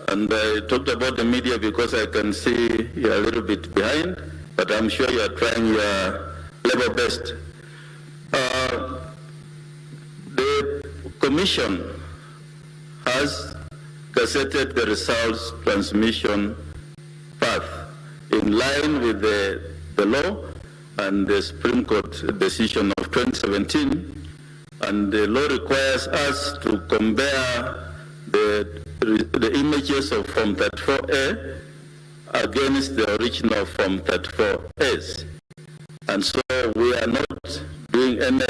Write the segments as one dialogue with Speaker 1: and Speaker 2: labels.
Speaker 1: And I talked about the media because I can see you're a little bit behind, but I'm sure you are trying your level best. The Commission has gazetted the results transmission path in line with the law and the Supreme Court decision of 2017. And the law requires us to compare the images of Form 34A against the original Form 34As. And so we are not doing any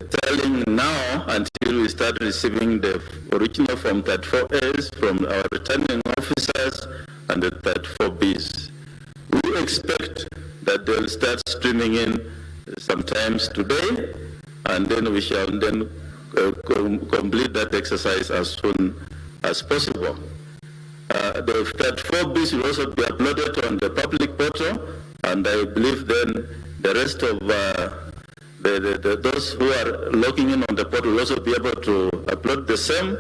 Speaker 1: telling now until we start receiving the original Form 34As from our returning officers and the 34Bs. We expect that they'll start streaming in sometimes today, and then we shall then complete that exercise as soon as possible. The 34Bs will also be uploaded on the public portal, and I believe then the rest of those who are logging in on the portal will also be able to upload the same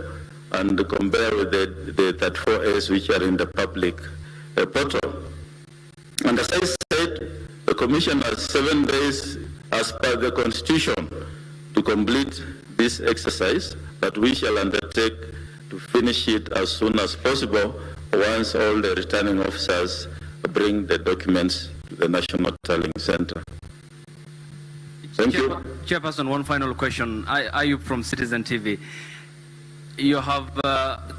Speaker 1: and compare with the 34As which are in the public portal. And as I said, the Commission has 7 days as per the Constitution to complete this exercise, but we shall undertake to finish it as soon as possible once all the returning officers bring the documents to the National Tallying Center. Thank you.
Speaker 2: Chairperson, one final question. Ayub from Citizen TV. You have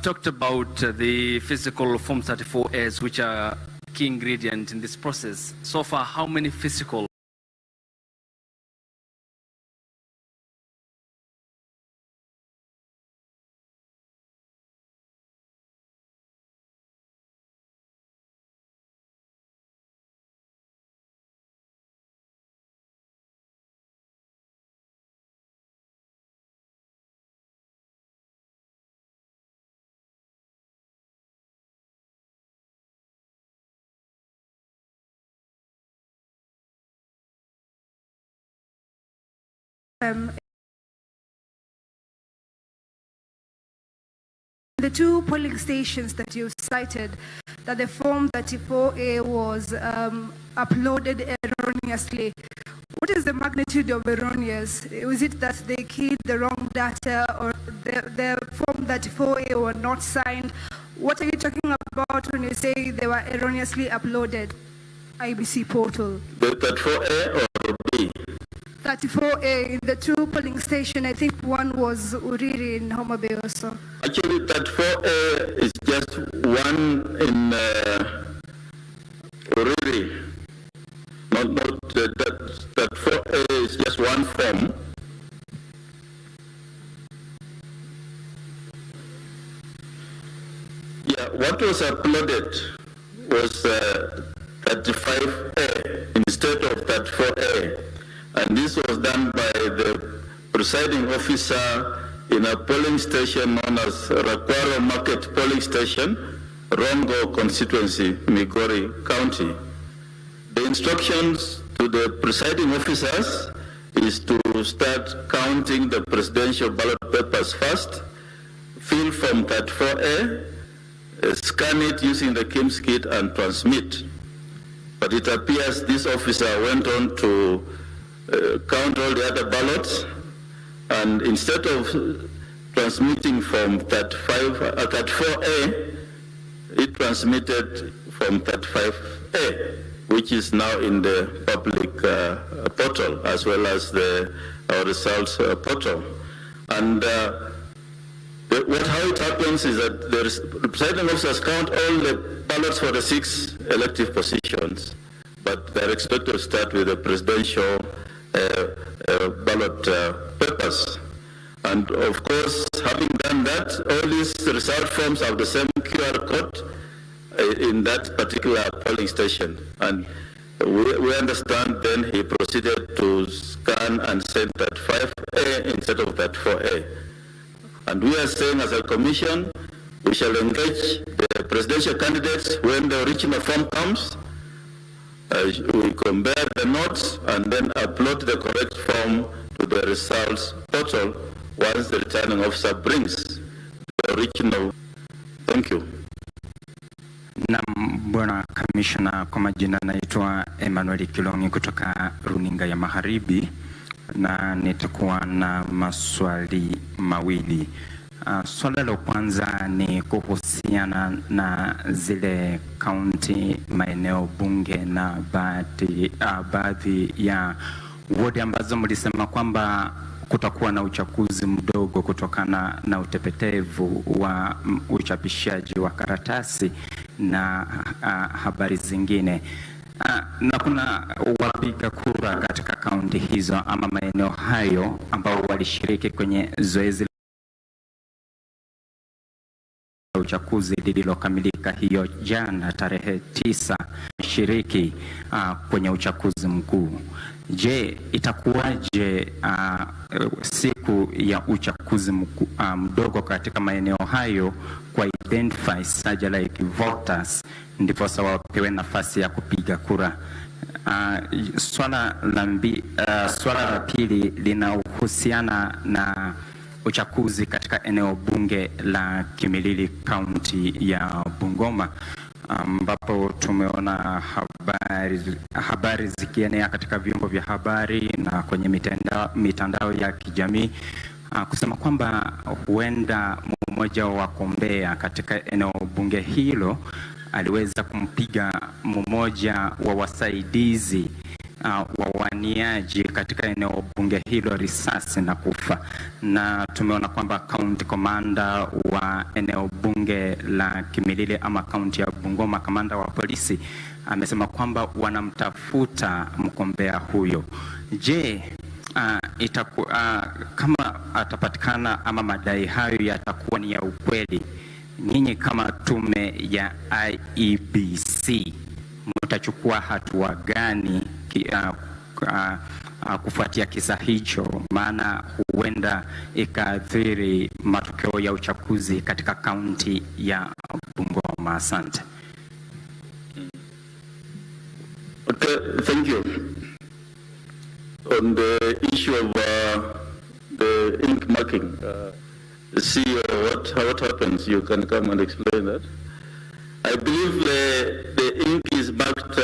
Speaker 2: talked about the physical Form 34As, which are key ingredient in this process. So far, how many physical
Speaker 3: the two polling stations that you cited, that the Form 34A was uploaded erroneously. What is the magnitude of erroneous? Was it that they keyed the wrong data, or the Form 34A were not signed? What are you talking about when you say they were erroneously uploaded? IBC portal.
Speaker 1: The 34A or B?
Speaker 3: 34A in the two polling station. I think one was Uriri in Homa Bay also.
Speaker 1: Actually, 34A is just one in Uriri. Not that 34A is just one form. Yeah, what was uploaded was 35A instead of 34A. And this was done by the presiding officer in a polling station known as Rakwaro Market Polling Station, Rongo Constituency, Migori County. The instructions to the presiding officers is to start counting the presidential ballot papers first, fill Form 34A, scan it using the KIMS kit and transmit. But it appears this officer went on to count all the other ballots, and instead of transmitting from 34A, it transmitted from 35A, which is now in the public portal as well as our results portal. And how it happens is that the presiding officers count all the ballots for the 6 elective positions, but they're expected to start with the presidential ballot papers. And of course, having done that, all these result forms have the same QR code in that particular polling station. And we understand then he proceeded to scan and send that 5A instead of that 4A. And we are saying as a commission, we shall engage the presidential candidates when the original form comes. We compare the notes and then upload the correct form to the results portal once the returning officer brings the original. Thank you.
Speaker 4: Na Bwana Kamishna, kwa majina naitwa Emmanuel Kilongi kutoka Runinga ya Magharibi, na nitakuwa na maswali mawili. Swala la kwanza ni kuhusiana na zile kaunti, maeneo bunge na baadhi ya wodi ambazo mlisema kwamba kutakuwa na uchaguzi mdogo kutokana na utepetevu wa uchapishaji wa karatasi na habari zingine. Na kuna wapiga kura katika kaunti hizo ama maeneo hayo ambao walishiriki kwenye zoezi la uchaguzi lililokamilika hiyo jana tarehe 9 shiriki kwenye uchaguzi mkuu. Je, itakuwaje siku ya uchaguzi mdogo katika maeneo hayo kwa identify such like voters ndipo sawa wapewe nafasi ya kupiga kura? Swala la pili linahusiana na uchaguzi katika eneo bunge la Kimilili, kaunti ya Bungoma, ambapo tumeona habari zikienea katika vyombo vya habari na kwenye mitandao ya kijamii kusema kwamba huenda mmoja wa wagombea katika eneo bunge hilo aliweza kumpiga mmoja wa wasaidizi wa waniaji katika eneo bunge hilo risasi na kufa. Na tumeona kwamba county commander wa eneo bunge la Kimilili ama kaunti ya Bungoma, kamanda wa polisi, amesema kwamba wanamtafuta mgombea huyo. Je, kama atapatikana ama madai hayo yatakuwa ni ya ukweli, nyinyi kama tume ya IEBC mtachukua hatua gani kufuatia kisa hicho, maana huenda ikaathiri matokeo ya uchaguzi katika kaunti ya Bungoma? Asante.
Speaker 1: Okay, thank you. On the issue of the ink marking, the CEO, what happens? You can come and explain that. I believe the ink is marked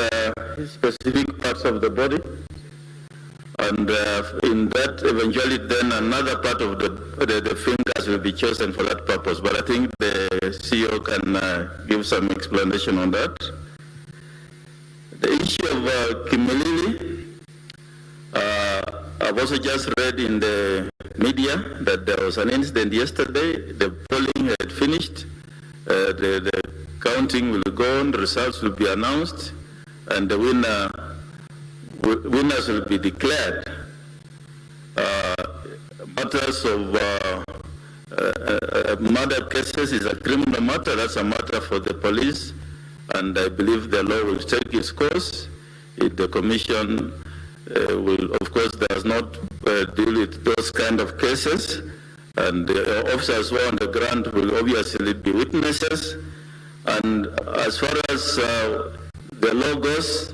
Speaker 1: specific parts of the body, and in that eventually then another part of the fingers will be chosen for that purpose. But I think the CEO can give some explanation on that. The issue of Kimilili, I've also just read in the media that there was an incident yesterday. The polling had finished. The counting will go on, results will be announced, and the winners will be declared. Matters of murder cases is a criminal matter. That's a matter for the police, and I believe the law will take its course. The commission will, of course, does not deal with those kind of cases, and the officers who are on the ground will obviously be witnesses. And as far as the law goes,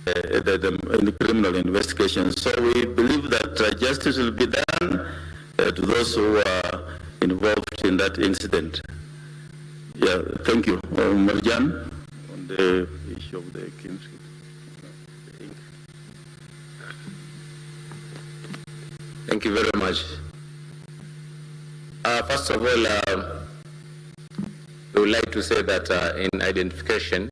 Speaker 1: in the criminal investigation. So we believe that justice will be done to those who are involved in that incident. Yeah, thank you. Marjan, on the issue of the KISII.
Speaker 5: Thank you very much. First of all, we would like to say that in identification,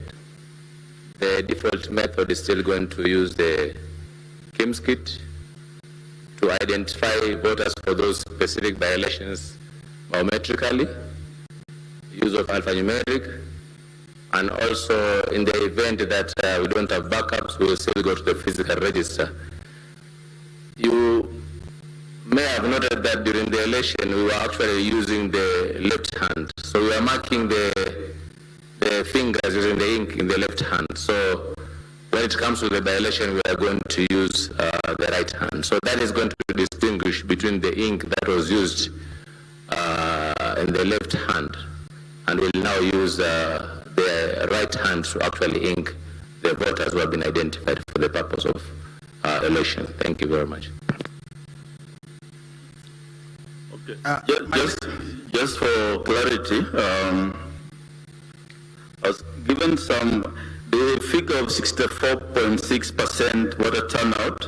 Speaker 5: the default method is still going to use the KIMS kit to identify voters for those specific by-elections biometrically, use of alphanumeric, and also in the event that we don't have backups, we will still go to the physical register. You may have noted that during the election, we were actually using the left hand. So we are marking the fingers using the ink in the left hand. So when it comes to the by-election, we are going to use the right hand. So that is going to distinguish between the ink that was used in the left hand, and we'll now use the right hand to actually ink the voters who have been identified for the purpose of election. Thank you very much. Okay.
Speaker 1: Just for clarity, I was given given the figure of 64.6% voter turnout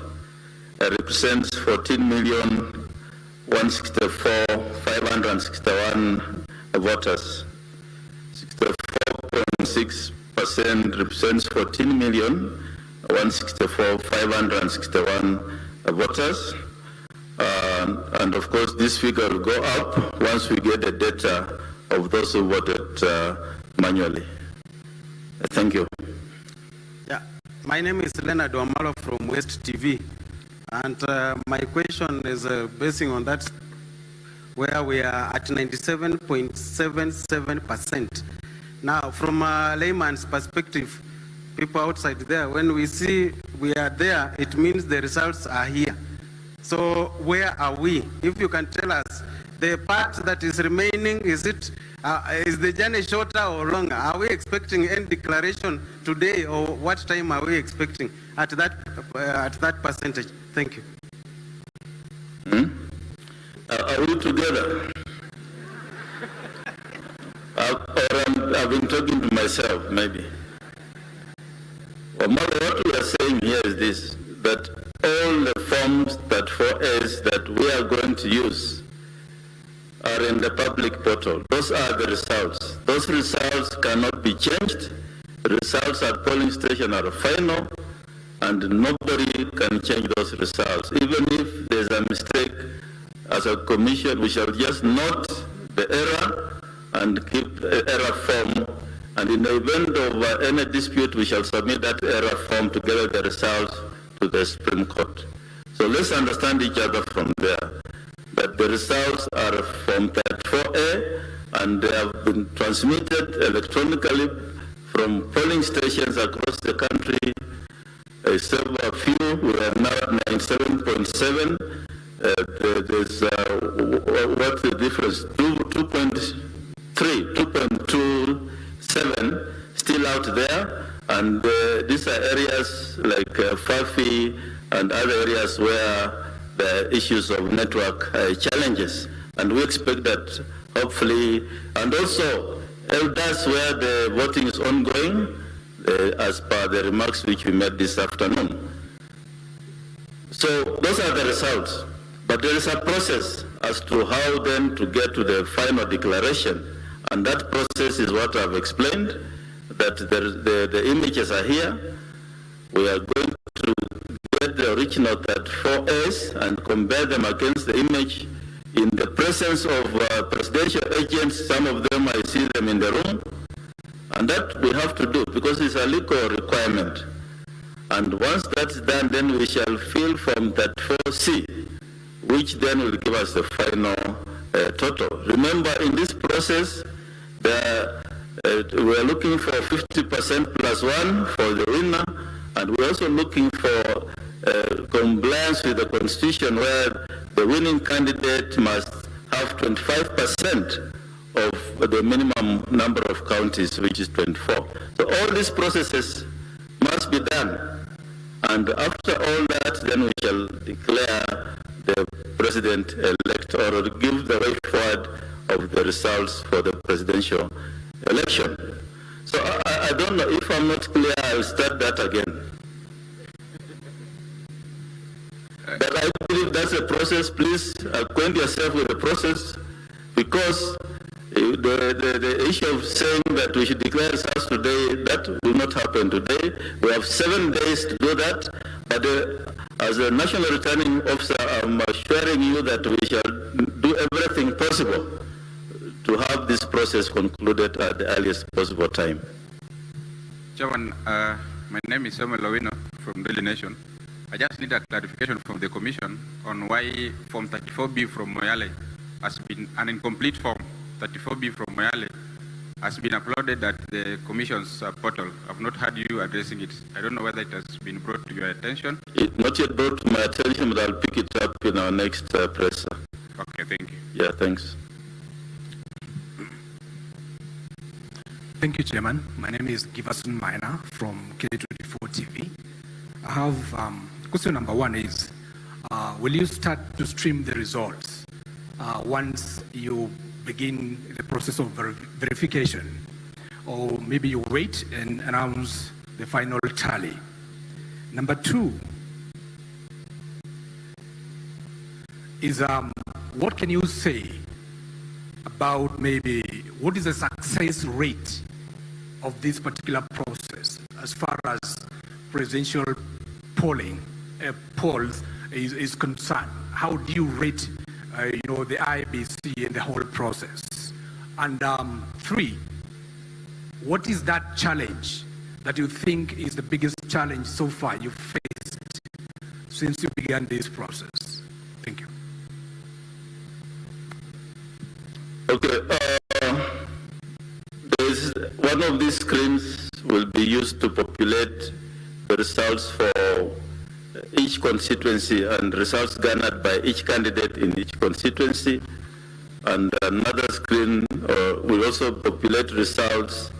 Speaker 1: represents 14,164,561 voters. 64.6% represents 14,164,561 voters. And of course, this figure will go up once we get the data of those who voted manually. Thank you.
Speaker 6: Yeah, my name is Leonard Wamalo from West TV, and my question is basing on that, where we are at 97.77%. Now, from a layman's perspective, people outside there, when we see we are there, it means the results are here. So where are we? If you can tell us, the part that is remaining, is the journey shorter or longer? Are we expecting any declaration today, or what time are we expecting at that percentage? Thank you.
Speaker 1: Are we together? I've been talking to myself, maybe. Well, what we are saying here is this, that all the forms that 4As that we are going to use are in the public portal. Those are the results. Those results cannot be changed. The results at polling station are final, and nobody can change those results. Even if there's a mistake, as a commission, we shall just note the error and keep the error form. And in the event of any dispute, we shall submit that error form together with the results to the Supreme Court. So let's understand each other from there. That the results are from 34A, and they have been transmitted electronically from polling stations across the country. Except a few, we are now at 97.7. There's what's the difference? 2.27 still out there, and these are areas like Fafi and other areas where the issues of network challenges, and we expect that hopefully, and also elders where the voting is ongoing, as per the remarks which we made this afternoon. So those are the results, but there is a process as to how then to get to the final declaration, and that process is what I've explained, that the images are here. We are going to get the original 34As and compare them against the image in the presence of presidential agents. Some of them, I see them in the room. And that we have to do because it's a legal requirement. And once that's done, then we shall fill from 34C, which then will give us the final total. Remember, in this process, we are looking for 50% plus one for the winner, and we're also looking for compliance with the Constitution, where the winning candidate must have 25% of the minimum number of counties, which is 24. So all these processes must be done. And after all that, then we shall declare the president-elect or give the way forward of the results for the presidential election. So I don't know, if I'm not clear, I'll start that again. But I believe that's a process. Please acquaint yourself with the process, because the issue of saying that we should declare results today, that will not happen today. We have 7 days to do that, but as a national returning officer, I'm assuring you that we shall do everything possible to have this process concluded at the earliest possible time.
Speaker 7: Chairman, my name is Samuel Lowino from Daily Nation. I just need a clarification from the Commission on why Form 34B from Moyale has been an incomplete form. 34B from Moyale has been uploaded at the Commission's portal. I've not heard you addressing it. I don't know whether it has been brought to your attention.
Speaker 1: It's not yet brought to my attention, but I'll pick it up in our next presser.
Speaker 7: Okay, thank you.
Speaker 1: Yeah, thanks.
Speaker 8: Thank you, Chairman. My name is Giverson Minor from K24 TV. I have question number one is, will you start to stream the results once you begin the process of verification? or maybe you wait and announce the final tally? Number two is what can you say about maybe what is the success rate of this particular process as far as presidential polls is concerned? How do you rate the IBC and the whole process? And three, what is that challenge that you think is the biggest challenge so far you've faced since you began this process? Thank you.
Speaker 1: Okay, one of these screens will be used to populate the results for each constituency and results garnered by each candidate in each constituency. And another screen will also populate results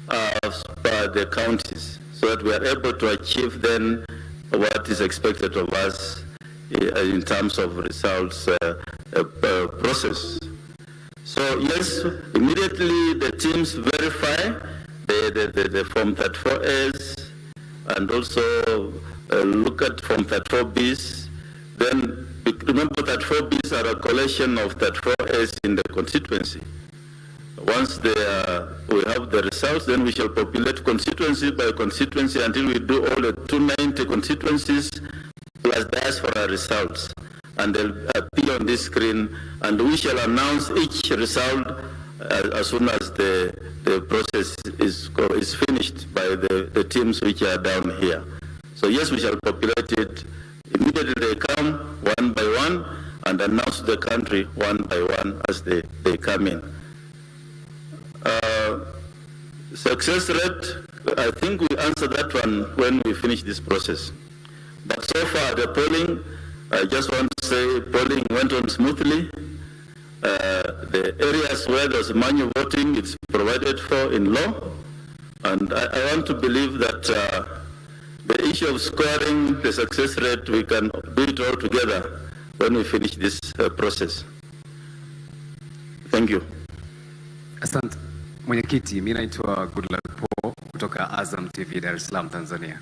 Speaker 1: by the counties, so that we are able to achieve then what is expected of us in terms of results process. So yes, immediately the teams verify the Form 34As and also look at Form 34Bs. Then remember that 34Bs are a collection of 34As in the constituency. Once we have the results, then we shall populate constituency by constituency until we do all the 290 constituencies plus diaspora results. And they'll appear on this screen, and we shall announce each result as soon as the process is finished by the teams which are down here. So yes, we shall populate it. Immediately they come one by one and announce the country one by one as they come in. Success rate, I think we answer that one when we finish this process. But so far the polling, I just want to say polling went on smoothly. The areas where there's manual voting, it's provided for in law. And I want to believe that the issue of scoring the success rate, we can do it all together when we finish this process. Thank you.
Speaker 9: Asante. Mwenyekiti, mimi naitwa Goodluck Paul kutoka Azam TV Dar es Salaam, Tanzania.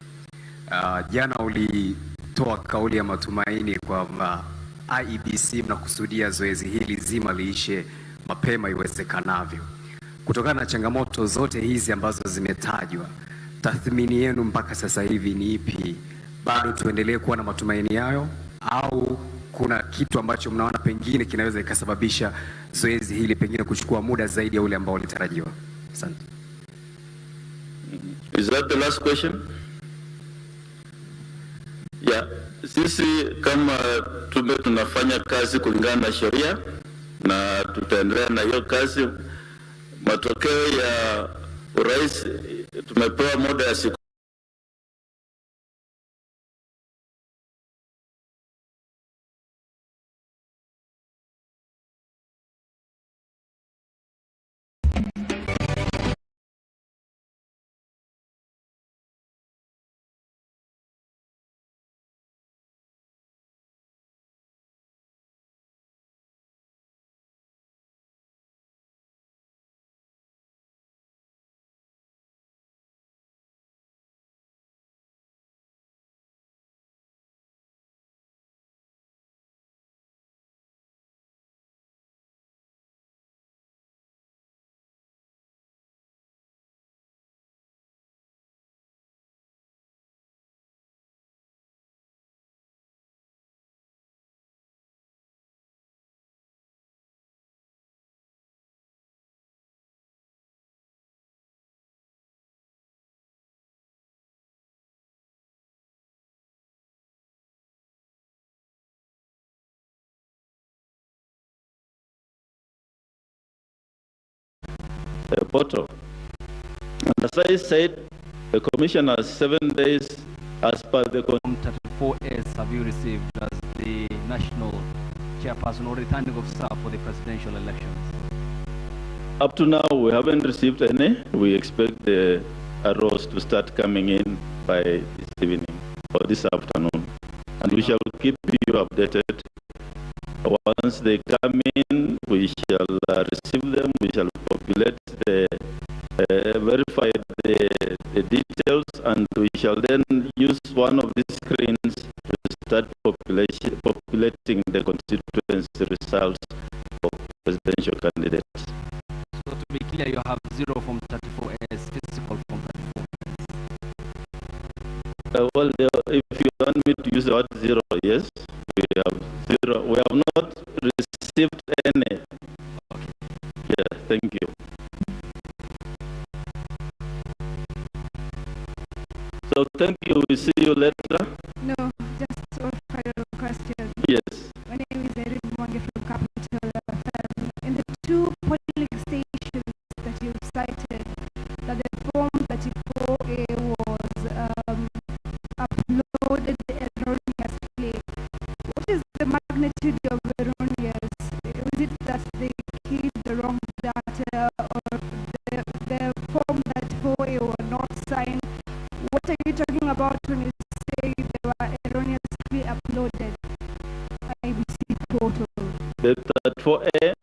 Speaker 9: Jana ulitoa kauli ya matumaini kwamba IEBC mnakusudia zoezi hili zima liishe mapema iwezekanavyo. Kutokana na changamoto zote hizi ambazo zimetajwa, tathmini yenu mpaka sasa hivi ni ipi? Bado tuendelee kuwa na matumaini yayo au kuna kitu ambacho mnaona pengine kinaweza ikasababisha zoezi hili pengine kuchukua muda zaidi ya ule ambao ulitarajiwa? Asante.
Speaker 1: Is that the last question? Yeah, sisi kama tume tunafanya kazi kulingana na sheria na tutaendelea na hiyo kazi. Matokeo ya urais tumepewa muda ya siku portal. And as I said, the commission has 7 days as per the
Speaker 2: 34As have you received as the national chairperson or returning officer for the presidential elections?
Speaker 1: Up to now, we haven't received any. We expect the arrows to start coming in by this evening or this afternoon. And we shall keep you updated. Once they come in, we shall receive them. We shall populate the verify the details, and we shall then use one of these screens to start populating the constituency results for presidential candidates.
Speaker 2: So to be clear, you have 0 Form 34As, physical Form 34.
Speaker 1: Well, if you want me to use the word 0, yes, we have 0. We have not received any.
Speaker 2: Okay.
Speaker 1: Yeah, thank you. So thank you. We see you later.
Speaker 3: No, just one final question.
Speaker 1: Yes.
Speaker 3: My name is Erin Mwangi from Capital FM. In the 2 polling stations that you cited, that the Form 34A was uploaded erroneously. What is the magnitude of erroneous? Is it that they keyed the wrong data, or the Form 34A were not signed? What are you talking about when you say they were erroneously uploaded? IBC portal.
Speaker 1: The 34A